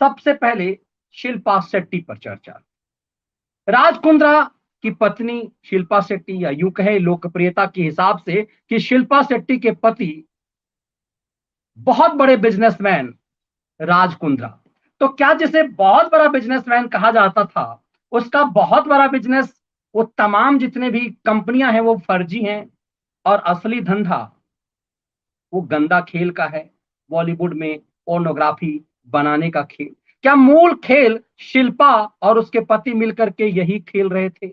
सबसे पहले शिल्पा शेट्टी पर चर्चा। राज कुंद्रा की पत्नी शिल्पा शेट्टी, या यूं कहे लोकप्रियता के हिसाब से कि शिल्पा शेट्टी के पति बहुत बड़े बिजनेसमैन राज कुंद्रा। तो क्या जिसे बहुत बड़ा बिजनेसमैन कहा जाता था, उसका बहुत बड़ा बिजनेस, वो तमाम जितने भी कंपनियां हैं वो फर्जी हैं, और असली धंधा वो गंदा खेल का है, बॉलीवुड में पोर्नोग्राफी बनाने का खेल। क्या मूल खेल शिल्पा और उसके पति मिलकर के यही खेल रहे थे?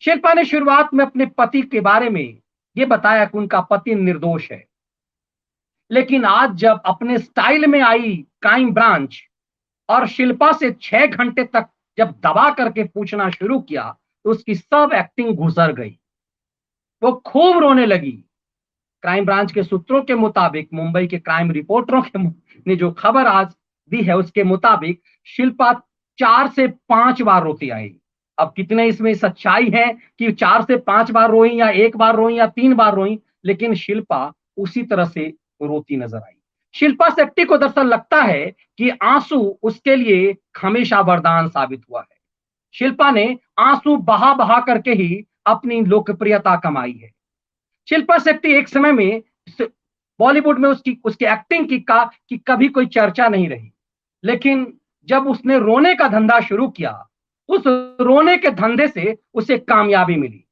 शिल्पा ने शुरुआत में अपने पति के बारे में ये बताया कि उनका पति निर्दोष है, लेकिन आज जब अपने स्टाइल में आई क्राइम ब्रांच और शिल्पा से 6 घंटे तक जब दबा करके पूछना शुरू किया, तो उसकी सब एक्टिंग घुसर गई। वो खूब रोने लगी। क्राइम ब्रांच के सूत्रों के मुताबिक, मुंबई के क्राइम रिपोर्टरों के ने जो खबर आज दी है उसके मुताबिक, शिल्पा 4 से 5 बार रोती आई। अब कितने इसमें सच्चाई है कि 4 से 5 बार रोई, या 1 बार रोई, या 3 बार रोई, लेकिन शिल्पा उसी तरह से रोती नजर आई। शिल्पा शेट्टी को दरअसल लगता है कि आंसू उसके लिए हमेशा वरदान साबित हुआ है। शिल्पा ने आंसू बहा बहा करके ही अपनी लोकप्रियता कमाई है। शिल्पा शेट्टी एक समय में बॉलीवुड में उसकी उसकी एक्टिंग की कभी कोई चर्चा नहीं रही, लेकिन जब उसने रोने का धंधा शुरू किया, उस रोने के धंधे से उसे कामयाबी मिली।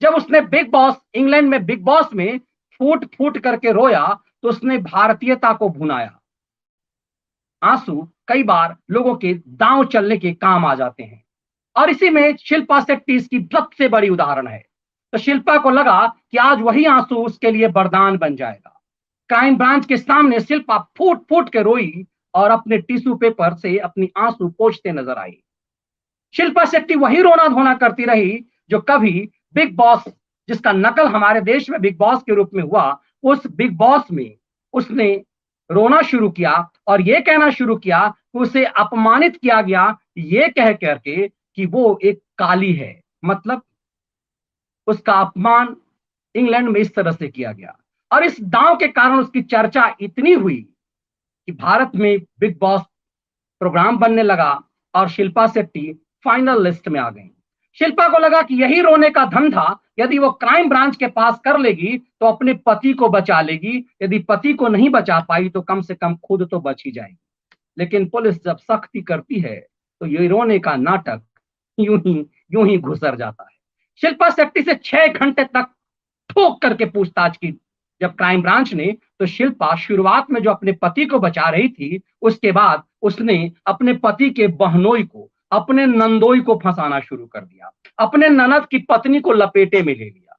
जब उसने बिग बॉस, इंग्लैंड में बिग बॉस में फूट फूट करके रोया, तो उसने भारतीयता को भुनाया। आंसू कई बार लोगों के दांव चलने के काम आ जाते हैं, और इसी में शिल्पा शेट्टी इसकी सबसे बड़ी उदाहरण है। तो शिल्पा को लगा कि आज वही आंसू उसके लिए वरदान बन जाएगा। क्राइम ब्रांच के सामने शिल्पा फूट फूट के रोई और अपने टिश्यू पेपर से अपनी आंसू पोंछते नजर आई। शिल्पा शेट्टी वही रोना धोना करती रही जो कभी बिग बॉस, जिसका नकल हमारे देश में बिग बॉस के रूप में हुआ, उस बिग बॉस में उसने रोना शुरू किया और यह कहना शुरू किया कि उसे अपमानित किया गया, ये कह करके कि वो एक काली है। मतलब उसका अपमान इंग्लैंड में इस तरह से किया गया, और इस दांव के कारण उसकी चर्चा इतनी हुई कि भारत में बिग बॉस प्रोग्राम बनने लगा और शिल्पा शेट्टी फाइनल लिस्ट में आ गई। शिल्पा को लगा कि यही रोने का धंधा यदि वो क्राइम ब्रांच के पास कर लेगी तो अपने पति को बचा लेगी, यदि पति को नहीं बचा पाई तो कम से कम खुद तो बच ही जाएगी। लेकिन पुलिस जब सख्ती करती है तो ये रोने का नाटक यूं ही घुसर जाता है। शिल्पा शेट्टी से 6 घंटे तक ठोक करके पूछताछ की जब क्राइम ब्रांच ने, तो शिल्पा शुरुआत में जो अपने पति को बचा रही थी, उसके बाद उसने अपने पति के बहनोई को, अपने नंदोई को फंसाना शुरू कर दिया, अपने ननद की पत्नी को लपेटे में ले लिया।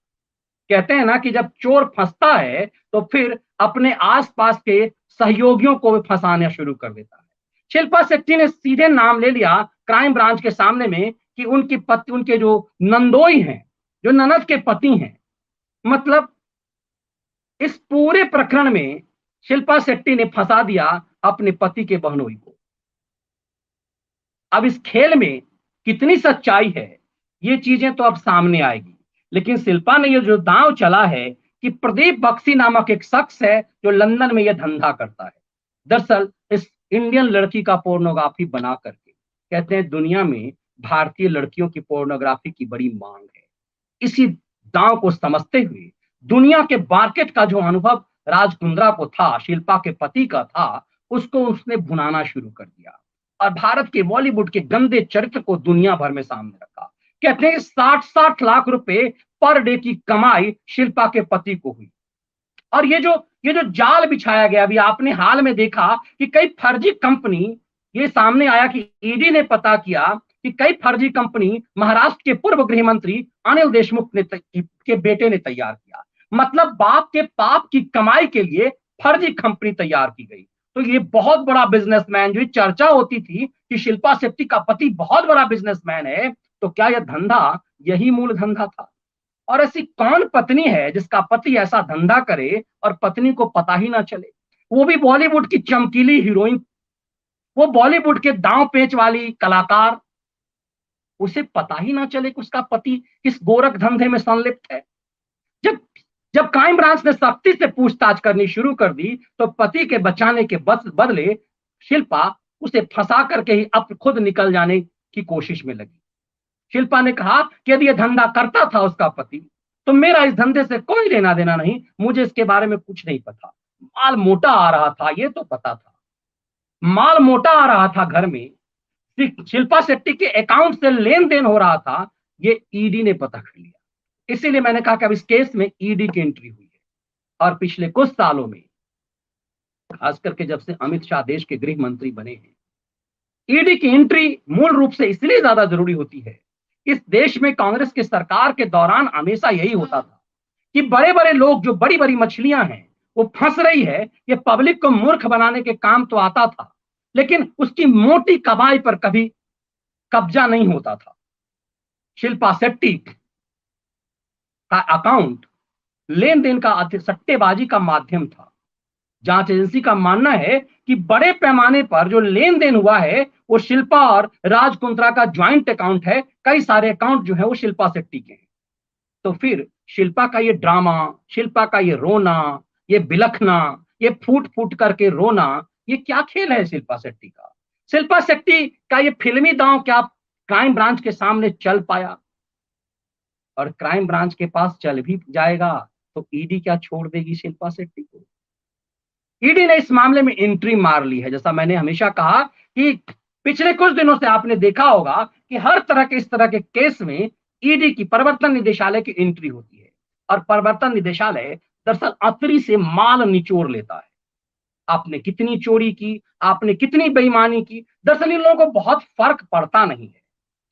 कहते हैं ना कि जब चोर फंसता है तो फिर अपने आसपास के सहयोगियों को भी फंसाना शुरू कर देता है। शिल्पा शेट्टी ने सीधे नाम ले लिया क्राइम ब्रांच के सामने में कि उनकी पति, उनके जो नंदोई हैं, जो ननद के पति हैं, मतलब इस पूरे प्रकरण में शिल्पा शेट्टी ने फंसा दिया अपने पति के बहनोई को। अब इस खेल में कितनी सच्चाई है, ये चीजें तो अब सामने आएगी, लेकिन शिल्पा ने ये जो दांव चला है कि प्रदीप बक्सी नामक एक शख्स है जो लंदन में यह धंधा करता है। दरअसल इस इंडियन लड़की का पोर्नोग्राफी बना करके, कहते हैं दुनिया में भारतीय लड़कियों की पोर्नोग्राफी की बड़ी मांग है। इसी दांव को समझते हुए दुनिया के मार्केट का जो अनुभव राज कुंद्रा को था, शिल्पा के पति का था, उसको उसने भुनाना शुरू कर दिया और भारत के बॉलीवुड के गंदे चरित्र को दुनिया भर में सामने रखा। कहते हैं 60-60 लाख रुपए पर डे की कमाई शिल्पा के पति को हुई। और ये जो जाल बिछाया गया, अभी आपने हाल में देखा कि कई फर्जी कंपनी, ये सामने आया कि ईडी ने पता किया कि कई फर्जी कंपनी महाराष्ट्र के पूर्व गृह मंत्री अनिल देशमुख के बेटे ने तैयार किया। मतलब बाप के पाप की कमाई के लिए फर्जी कंपनी तैयार की गई। तो ये बहुत बड़ा बिजनेसमैन, जो चर्चा होती थी कि शिल्पा शेट्टी का पति बहुत बड़ा बिजनेसमैन है, तो क्या यह धंधा यही मूल धंधा था? और ऐसी कौन पत्नी है जिसका पति ऐसा धंधा करे और पत्नी को पता ही ना चले? वो भी बॉलीवुड की चमकीली हीरोइन, वो बॉलीवुड के दांव पेच वाली कलाकार, उसे पता ही ना चले कि उसका पति किस गोरख धंधे में संलिप्त है। जब जब क्राइम ब्रांच ने सख्ती से पूछताछ करनी शुरू कर दी, तो पति के बचाने के बदले शिल्पा उसे फंसा करके ही अब खुद निकल जाने की कोशिश में लगी। शिल्पा ने कहा कि यदि यह धंधा करता था उसका पति, तो मेरा इस धंधे से कोई लेना देना नहीं, मुझे इसके बारे में कुछ नहीं पता। माल मोटा आ रहा था, ये तो पता था। माल मोटा आ रहा था घर में, शिल्पा शेट्टी के अकाउंट से लेन देन हो रहा था, ये ईडी ने पता कर लिया। इसीलिए मैंने कहा कि अब इस केस में ईडी की एंट्री हुई है। और पिछले कुछ सालों में, खास करके जब से अमित शाह देश के गृह मंत्री बने हैं, ईडी की एंट्री मूल रूप से इसलिए ज्यादा जरूरी होती है। इस देश में कांग्रेस की सरकार के दौरान हमेशा यही होता था कि बड़े बड़े लोग, जो बड़ी बड़ी मछलियां हैं, वो फंस रही है। ये पब्लिक को मूर्ख बनाने के काम तो आता था, लेकिन उसकी मोटी कमाई पर कभी कब्जा नहीं होता था। शिल्पा शेट्टी का अकाउंट लेन देन का सट्टेबाजी का माध्यम था। जांच एजेंसी का मानना है कि बड़े पैमाने पर जो लेन देन हुआ है वो शिल्पा और राज कुंद्रा का ज्वाइंट अकाउंट है। कई सारे अकाउंट जो है वो शिल्पा शेट्टी के हैं। तो फिर शिल्पा का ये ड्रामा, शिल्पा का ये रोना, ये बिलखना, ये फूट फूट करके रोना, ये क्या खेल है शिल्पा शेट्टी का? शिल्पा शेट्टी का ये फिल्मी दांव क्या क्राइम ब्रांच के सामने चल पाया? और क्राइम ब्रांच के पास चल भी जाएगा तो ईडी क्या छोड़ देगी शिल्पा शेट्टी को? ईडी ने इस मामले में एंट्री मार ली है। जैसा मैंने हमेशा कहा कि पिछले कुछ दिनों से आपने देखा होगा कि हर तरह के इस तरह के केस में ईडी की, प्रवर्तन निदेशालय की एंट्री होती है। और प्रवर्तन निदेशालय दरअसल अतरी से माल निचोड़ लेता है। आपने कितनी चोरी की, आपने कितनी बेईमानी की, दरअसल इन लोगों को बहुत फर्क पड़ता नहीं है,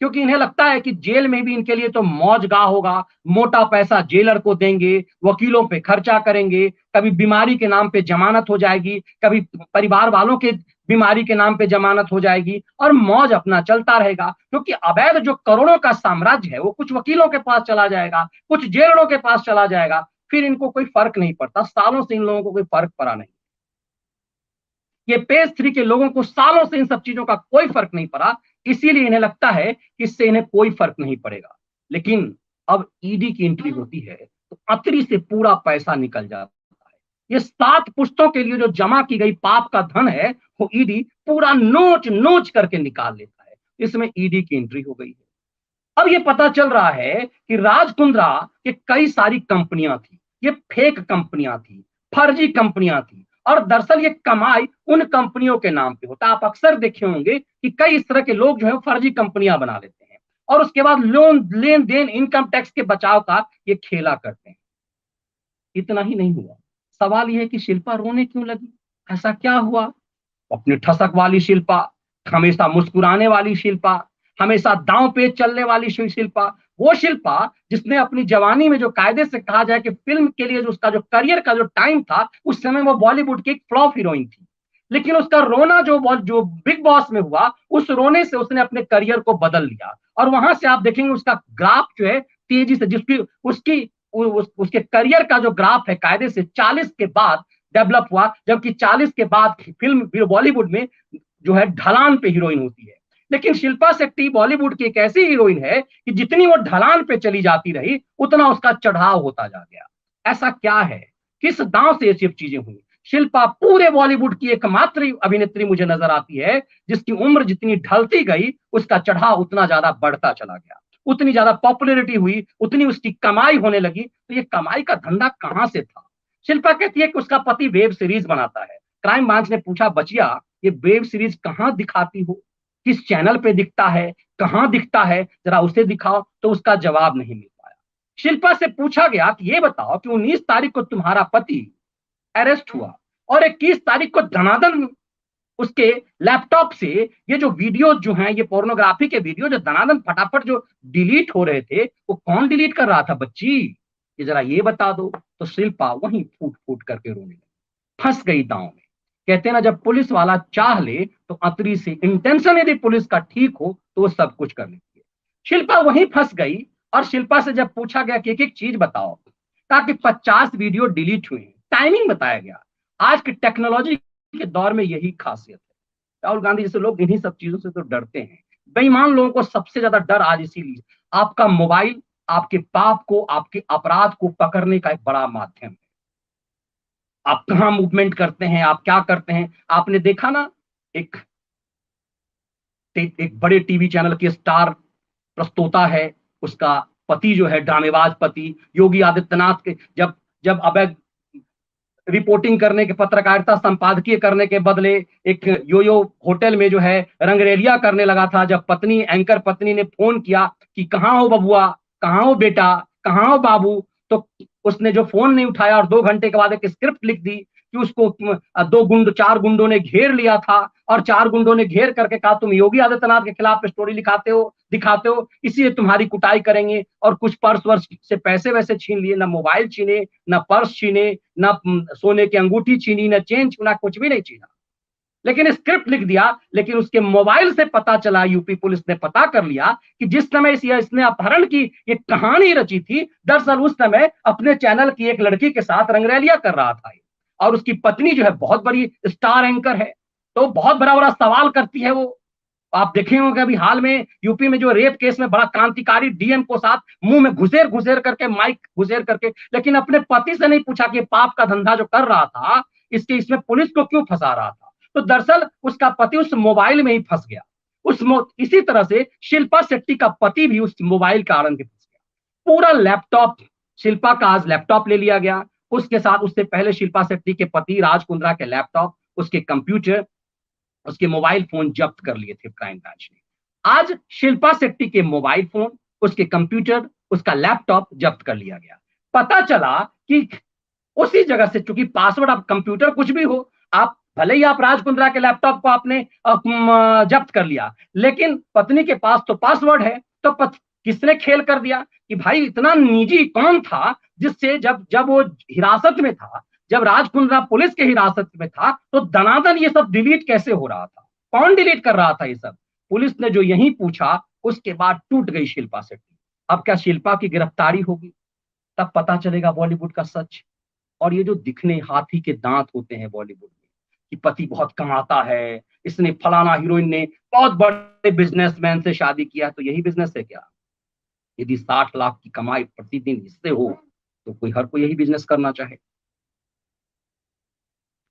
क्योंकि इन्हें लगता है कि जेल में भी इनके लिए तो मौजगाह होगा, मोटा पैसा जेलर को देंगे, वकीलों पे खर्चा करेंगे, कभी बीमारी के नाम पे जमानत हो जाएगी, कभी परिवार वालों के बीमारी के नाम पे जमानत हो जाएगी, और मौज अपना चलता रहेगा। क्योंकि अवैध जो करोड़ों का साम्राज्य है वो कुछ वकीलों के पास चला जाएगा, कुछ जेलरों के पास चला जाएगा, फिर इनको कोई फर्क नहीं पड़ता। सालों से इन लोगों को कोई फर्क पड़ा नहीं। ये पेज थ्री के लोगों को सालों से इन सब चीजों का कोई फर्क नहीं पड़ा, इसीलिए इन्हें लगता है कि इससे इन्हें कोई फर्क नहीं पड़ेगा। लेकिन अब ईडी की एंट्री होती है तो अतरी से पूरा पैसा निकल जाता है। ये 7 पुश्तों के लिए जो जमा की गई पाप का धन है वो ईडी पूरा नोच नोच करके निकाल लेता है। इसमें ईडी की एंट्री हो गई है। अब ये पता चल रहा है कि राज कुंद्रा के कई सारी कंपनियां थी, ये फेक कंपनियां थी, फर्जी कंपनियां थी, और दरअसल ये कमाई उन कंपनियों के नाम पे होता है। आप अक्सर देखे होंगे कि कई इस तरह के लोग जो है फर्जी कंपनियां बना लेते हैं और उसके बाद लोन, लेन देन, इनकम टैक्स के बचाव का ये खेला करते हैं। इतना ही नहीं हुआ, सवाल यह है कि शिल्पा रोने क्यों लगी? ऐसा क्या हुआ? अपनी ठसक वाली शिल्पा, हमेशा मुस्कुराने वाली शिल्पा, हमेशा दांव पेच चलने वाली शिल्पा, वो शिल्पा जिसने अपनी जवानी में, जो कायदे से कहा जाए कि फिल्म के लिए जो उसका जो करियर का जो टाइम था, उस समय वो बॉलीवुड की एक फ्लॉप हीरोइन थी। लेकिन उसका रोना जो बिग बॉस में हुआ, उस रोने से उसने अपने करियर को बदल लिया। और वहां से आप देखेंगे उसका ग्राफ जो है तेजी से, जिसकी उसकी उसके करियर का जो ग्राफ है कायदे से 40 के बाद डेवलप हुआ, जबकि 40 के बाद फिल्म बॉलीवुड में जो है ढलान पे हीरोइन होती है। लेकिन शिल्पा शेट्टी बॉलीवुड की एक ऐसी हीरोइन है कि जितनी वो ढलान पे चली जाती रही उतना उसका चढ़ाव होता जा गया। ऐसा क्या है, किस दांव से ये सब चीजें हुई? शिल्पा पूरे बॉलीवुड की एकमात्र अभिनेत्री मुझे नजर आती है जिसकी उम्र जितनी ढलती गई उसका चढ़ाव उतना ज्यादा बढ़ता चला गया, उतनी ज्यादा पॉपुलैरिटी हुई, उतनी उसकी कमाई होने लगी। तो ये कमाई का धंधा कहां से था? शिल्पा कहती है कि उसका पति वेब सीरीज बनाता है। क्राइम ब्रांच ने पूछा, बचिया ये वेब सीरीज कहां दिखाती हो, किस चैनल पे दिखता है, कहां दिखता है, जरा उसे दिखाओ। तो उसका जवाब नहीं मिल पाया। शिल्पा से पूछा गया कि ये बताओ कि 19 तारीख को तुम्हारा पति अरेस्ट हुआ और 21 तारीख को धनाधन उसके लैपटॉप से ये जो वीडियो जो हैं, ये पोर्नोग्राफी के वीडियो जो धनाधन फटाफट जो डिलीट हो रहे थे, वो कौन डिलीट कर रहा था बच्ची, ये जरा ये बता दो। तो शिल्पा वहीं फूट फूट करके रोने लगी, फंस गई दांव में। कहते हैं ना, जब पुलिस वाला चाह ले तो अतरी से, इंटेंशन यदि पुलिस का ठीक हो तो वो सब कुछ कर लेती है। शिल्पा वहीं फंस गई। और शिल्पा से जब पूछा गया कि एक चीज बताओ, ताकि 50 वीडियो डिलीट हुए, टाइमिंग बताया गया। आज की टेक्नोलॉजी के दौर में यही खासियत है। राहुल गांधी जैसे लोग इन्हीं सब चीजों से तो डरते हैं। बेईमान लोगों को सबसे ज्यादा डर आज इसीलिए, आपका मोबाइल आपके पाप को, आपके अपराध को पकड़ने का एक बड़ा माध्यम है। आप कहाँ मूवमेंट करते हैं, आप क्या करते हैं, आपने देखा ना एक एक बड़े टीवी चैनल के स्टार प्रस्तोता है, उसका पति जो है ड्रामेबाज पति योगी आदित्यनाथ के, जब जब अवैध रिपोर्टिंग करने के, पत्रकारिता संपादकीय करने के बदले एक यो होटल में जो है रंगरेलिया करने लगा था, जब पत्नी, एंकर पत्नी ने फोन किया कि कहाँ हो बबुआ, कहाँ हो बेटा, कहाँ हो बाबू, तो उसने जो फोन नहीं उठाया और 2 घंटे के बाद एक स्क्रिप्ट लिख दी कि उसको चार गुंडों ने घेर लिया था, और चार गुंडों ने घेर करके कहा तुम योगी आदित्यनाथ के खिलाफ स्टोरी लिखाते हो, दिखाते हो, इसीलिए तुम्हारी कुटाई करेंगे, और कुछ पर्स वर्स से पैसे वैसे छीन लिए, ना मोबाइल छीने, ना पर्स छीने, ना सोने की अंगूठी छीनी, ना चेन छीना, कुछ भी नहीं छीना, लेकिन स्क्रिप्ट लिख दिया। लेकिन उसके मोबाइल से पता चला, यूपी पुलिस ने पता कर लिया कि जिस समय इसने अपहरण की ये कहानी रची थी, दरअसल उस समय अपने चैनल की एक लड़की के साथ रंगरैलिया कर रहा था, और उसकी पत्नी जो है बहुत बड़ी स्टार एंकर है, तो बहुत बड़ा बड़ा सवाल करती है वो। आप देखे होंगे अभी हाल में यूपी में जो रेप केस में बड़ा क्रांतिकारी डीएम को साथ मुंह में घुसेर घुसेर करके, माइक घुसेर करके, लेकिन अपने पति से नहीं पूछा कि पाप का धंधा जो कर रहा था इसमें पुलिस को क्यों फंसा रहा था। तो दरअसल उसका पति उस मोबाइल में ही फंस गया। इसी तरह से शिल्पा शेट्टी का पति भी उस मोबाइल कारण के फंस गया। पूरा लैपटॉप, शिल्पा का आज लैपटॉप ले लिया गया, उसके साथ उससे पहले शिल्पा शेट्टी के पति राज कुंद्रा के लैपटॉप, उसके कंप्यूटर, उसके मोबाइल फोन जब्त कर लिए थे क्राइम ब्रांच ने। आज शिल्पा शेट्टी के मोबाइल फोन, उसके कंप्यूटर, उसका लैपटॉप जब्त कर लिया गया। पता चला कि उसी जगह से, चूंकि पासवर्ड, आप कंप्यूटर कुछ भी हो, आप भले ही आप राज कुंद्रा के लैपटॉप को आपने जब्त कर लिया, लेकिन पत्नी के पास तो पासवर्ड है, तो किसने खेल कर दिया कि भाई इतना निजी कौन था जिससे, जब जब वो हिरासत में था, जब राज कुंद्रा पुलिस के हिरासत में था, तो दनादन ये सब डिलीट कैसे हो रहा था, कौन डिलीट कर रहा था ये सब। पुलिस ने जो यही पूछा, उसके बाद टूट गई शिल्पा शेट्टी। अब क्या शिल्पा की गिरफ्तारी होगी, तब पता चलेगा बॉलीवुड का सच। और ये जो दिखने हाथी के दांत होते हैं बॉलीवुड में, कि पति बहुत कमाता है, इसने फलाना हीरोइन ने बहुत बड़े बिजनेसमैन से शादी किया, तो यही बिजनेस है क्या। यदि 60 लाख की कमाई प्रतिदिन इससे हो, तो हर कोई यही बिजनेस करना चाहे।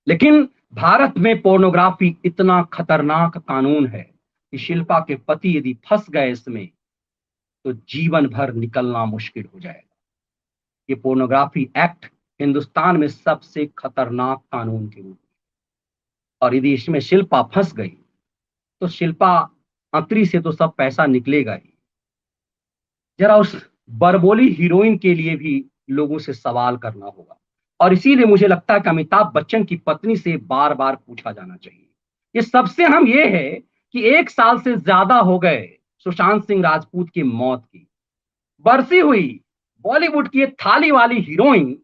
लेकिन भारत में पोर्नोग्राफी इतना खतरनाक कानून है कि शिल्पा के पति यदि फंस गए इसमें, तो जीवन भर निकलना मुश्किल हो जाएगा। ये पोर्नोग्राफी एक्ट हिंदुस्तान में सबसे खतरनाक कानून के रूप में, और यदि इसमें शिल्पा फंस गई, तो शिल्पा अंतरी से तो सब पैसा निकलेगा ही। जरा उस बरबोली हीरोइन के लिए भी लोगों से सवाल करना होगा, और इसीलिए मुझे लगता है कि अमिताभ बच्चन की पत्नी से बार बार पूछा जाना चाहिए। ये सबसे हम ये है कि 1 साल से ज्यादा हो गए सुशांत सिंह राजपूत की मौत की, बरसी हुई बॉलीवुड की थाली वाली हीरोइन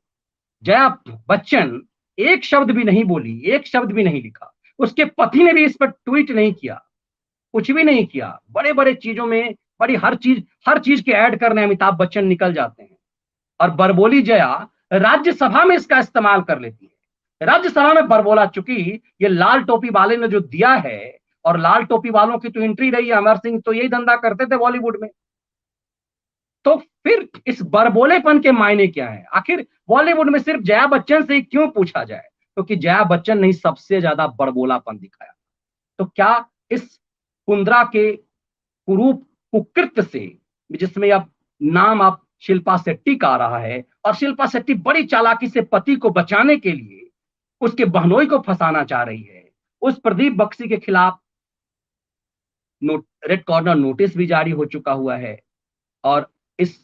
जया बच्चन एक शब्द भी नहीं बोली, एक शब्द भी नहीं लिखा, उसके पति ने भी इस पर ट्वीट नहीं किया, कुछ भी नहीं किया। बड़े बड़े चीजों में, बड़ी हर चीज के ऐड करने अमिताभ बच्चन निकल जाते हैं, और बरबोली जया राज्यसभा में इसका इस्तेमाल कर लेती है। राज्यसभा में बरबोला, चूंकि ये लाल टोपी वाले ने जो दिया है, और लाल टोपी वालों की तो एंट्री रही है, अमर सिंह तो यही धंधा करते थे बॉलीवुड में, तो फिर इस बरबोलेपन के मायने क्या है। आखिर बॉलीवुड में सिर्फ जया बच्चन से ही क्यों पूछा जाए, क्योंकि जया बच्चन ने सबसे ज्यादा बरबोलापन दिखाया। तो क्या इस कुंद्रा के कुरूप कुकृत्य से, जिसमें अब नाम अब शिल्पा शेट्टी का आ रहा है, और शिल्पा शेट्टी बड़ी चालाकी से पति को बचाने के लिए उसके बहनोई को फंसाना चाह रही है, उस प्रदीप बक्सी के खिलाफ रेड कॉर्नर नोटिस भी जारी हो चुका हुआ है, और इस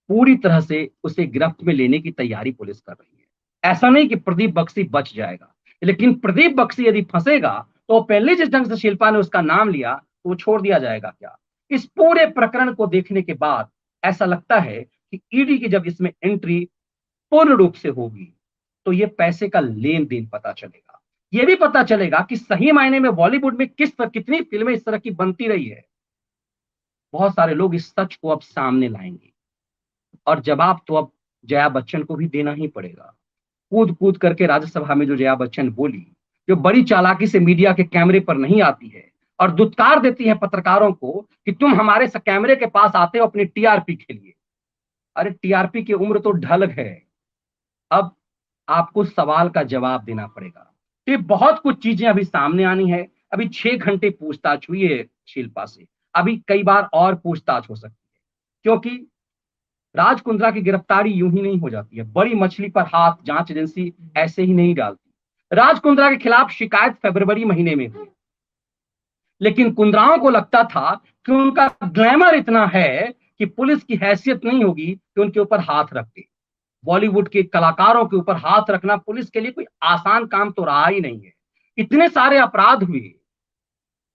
पूरी तरह से उसे गिरफ्त में लेने की तैयारी पुलिस कर रही है। ऐसा नहीं कि प्रदीप बक्सी बच जाएगा, लेकिन प्रदीप बक्सी यदि फंसेगा, तो पहले जिस ढंग से शिल्पा ने उसका नाम लिया, तो वो छोड़ दिया जाएगा क्या। इस पूरे प्रकरण को देखने के बाद ऐसा लगता है कि ईडी की जब इसमें एंट्री पूर्ण रूप से होगी, तो ये पैसे का लेन देन पता चलेगा। ये भी पता चलेगा कि सही मायने में बॉलीवुड में कितनी फिल्में इस तरह की बनती रही है। बहुत सारे लोग इस सच को अब सामने लाएंगे, और जवाब तो अब जया बच्चन को भी देना ही पड़ेगा। कूद कूद करके राज्यसभा में जो जया बच्चन बोली, जो बड़ी चालाकी से मीडिया के कैमरे पर नहीं आती है, और दुत्कार देती है पत्रकारों को कि तुम हमारे कैमरे के पास आते हो अपनी टीआरपी के लिए। अरे टीआरपी की उम्र तो ढल है, अब आपको सवाल का जवाब देना पड़ेगा। तो ये बहुत कुछ चीजें अभी सामने आनी है। अभी 6 घंटे पूछताछ हुई है शिल्पा से, अभी कई बार और पूछताछ हो सकती है, क्योंकि राज कुंद्रा की गिरफ्तारी यूं ही नहीं हो जाती है। बड़ी मछली पर हाथ जांच एजेंसी ऐसे ही नहीं डालती। राज कुंद्रा के खिलाफ शिकायत फरवरी महीने में हुई, लेकिन कुंद्राओं को लगता था कि उनका ग्लैमर इतना है कि पुलिस की हैसियत नहीं होगी कि उनके ऊपर हाथ रख दे। बॉलीवुड के कलाकारों के ऊपर हाथ रखना पुलिस के लिए कोई आसान काम तो रहा ही नहीं है। इतने सारे अपराध हुए।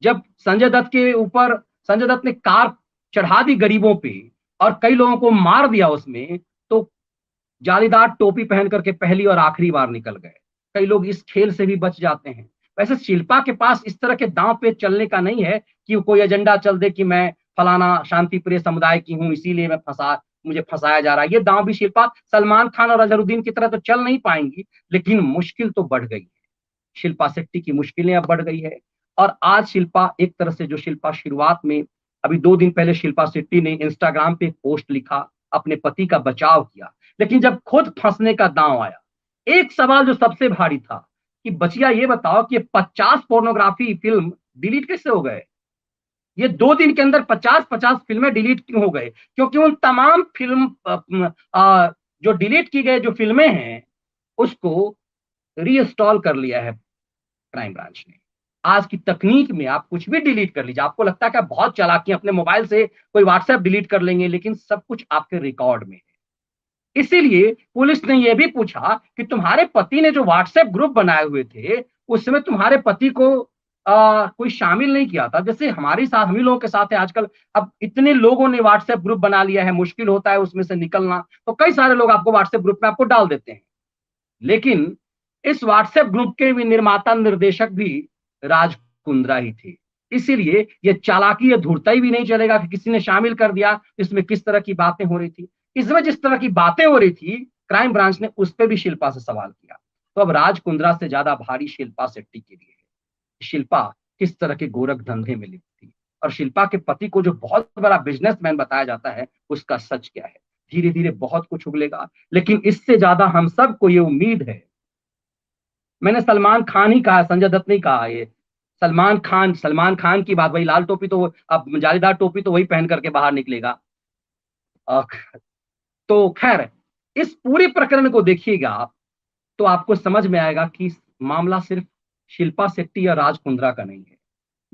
जब संजय दत्त ने कार चढ़ा दी गरीबों पे और कई लोगों को मार दिया उसमें, तो जालीदार टोपी पहन करके पहली और आखिरी बार निकल गए। कई लोग इस खेल से भी बच जाते हैं। वैसे शिल्पा के पास इस तरह के दांव पे चलने का नहीं है कि कोई एजेंडा चल दे कि मैं फलाना शांति प्रिय समुदाय की हूं, इसीलिए मुझे फंसाया जा रहा है। ये दांव भी शिल्पा सलमान खान और अजहरुद्दीन की तरह तो चल नहीं पाएंगी, लेकिन मुश्किल तो बढ़ गई है। शिल्पा शेट्टी की मुश्किलें अब बढ़ गई है। और आज शिल्पा एक तरह से, जो शिल्पा शुरुआत में, अभी 2 दिन पहले शिल्पा शेट्टी ने इंस्टाग्राम पे एक पोस्ट लिखा, अपने पति का बचाव किया, लेकिन जब खुद फंसने का दांव आया, एक सवाल जो सबसे भारी था कि बचिया ये बताओ कि ये 50 पोर्नोग्राफी फिल्म डिलीट कैसे हो गए? ये 2 दिन के अंदर 50-50 फिल्में डिलीट क्यों हो गए? क्योंकि उन तमाम जो डिलीट की गए जो फिल्में हैं, उसको रीइंस्टॉल कर लिया है क्राइम ब्रांच ने। आज की तकनीक में आप कुछ भी डिलीट कर लीजिए, आपको लगता है कि आप बहुत चालाकी, अपने मोबाइल से कोई व्हाट्सएप डिलीट कर लेंगे, लेकिन सब कुछ आपके रिकॉर्ड में है। इसीलिए पुलिस ने यह भी पूछा कि तुम्हारे पति ने जो व्हाट्सएप ग्रुप बनाए हुए थे, उसमें तुम्हारे पति को कोई शामिल नहीं किया था। जैसे हमारे साथ, हम ही लोगों के साथ है आजकल, अब इतने लोगों ने व्हाट्सएप ग्रुप बना लिया है, मुश्किल होता है उसमें से निकलना, तो कई सारे लोग आपको व्हाट्सएप ग्रुप में आपको डाल देते हैं। लेकिन इस व्हाट्सएप ग्रुप के भी निर्माता निर्देशक भी राज कुंद्रा ही थे। इसीलिए ये चालाकी, ये धूर्तई भी नहीं चलेगा कि किसी ने शामिल कर दिया। इसमें किस तरह की बातें हो रही थी, इसमें जिस तरह की बातें हो रही थी, क्राइम ब्रांच ने उस पर भी शिल्पा से सवाल किया। तो अब राज कुंद्रा से ज्यादा भारी शिल्पा शेट्टी के लिए है। शिल्पा किस तरह के गोरख धंधे में लिप्त थी, और शिल्पा के पति को जो बहुत बड़ा बिजनेसमैन बताया जाता है, उसका सच क्या है। धीरे धीरे बहुत कुछ उगलेगा, लेकिन इससे ज्यादा हम सबको ये उम्मीद है। मैंने सलमान खान ही कहा, संजय दत्त नहीं कहा। ये सलमान खान की बात, वही लाल टोपी तो अब जालीदार टोपी तो वही पहन करके बाहर निकलेगा। अ, तो खैर, इस पूरे प्रकरण को देखिएगा आप, तो आपको समझ में आएगा कि मामला सिर्फ शिल्पा शेट्टी या राज कुंद्रा का नहीं है।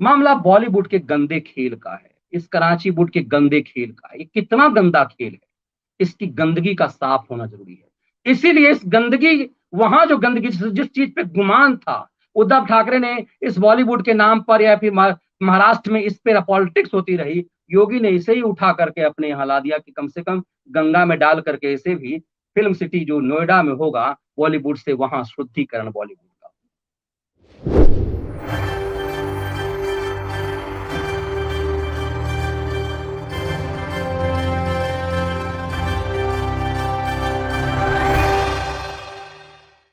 मामला बॉलीवुड के गंदे खेल का है, इस कराची वुड के गंदे खेल का। ये कितना गंदा खेल है, इसकी गंदगी का साफ होना जरूरी है। इसीलिए इस गंदगी, वहां जो गंदगी, जिस चीज पे गुमान था, उद्धव ठाकरे ने इस बॉलीवुड के नाम पर, या फिर महाराष्ट्र में इस पे पॉलिटिक्स होती रही, योगी ने इसे ही उठा करके अपने यहाँ ला दिया कि कम से कम गंगा में डाल करके इसे भी, फिल्म सिटी जो नोएडा में होगा बॉलीवुड से, वहां शुद्धिकरण बॉलीवुड का।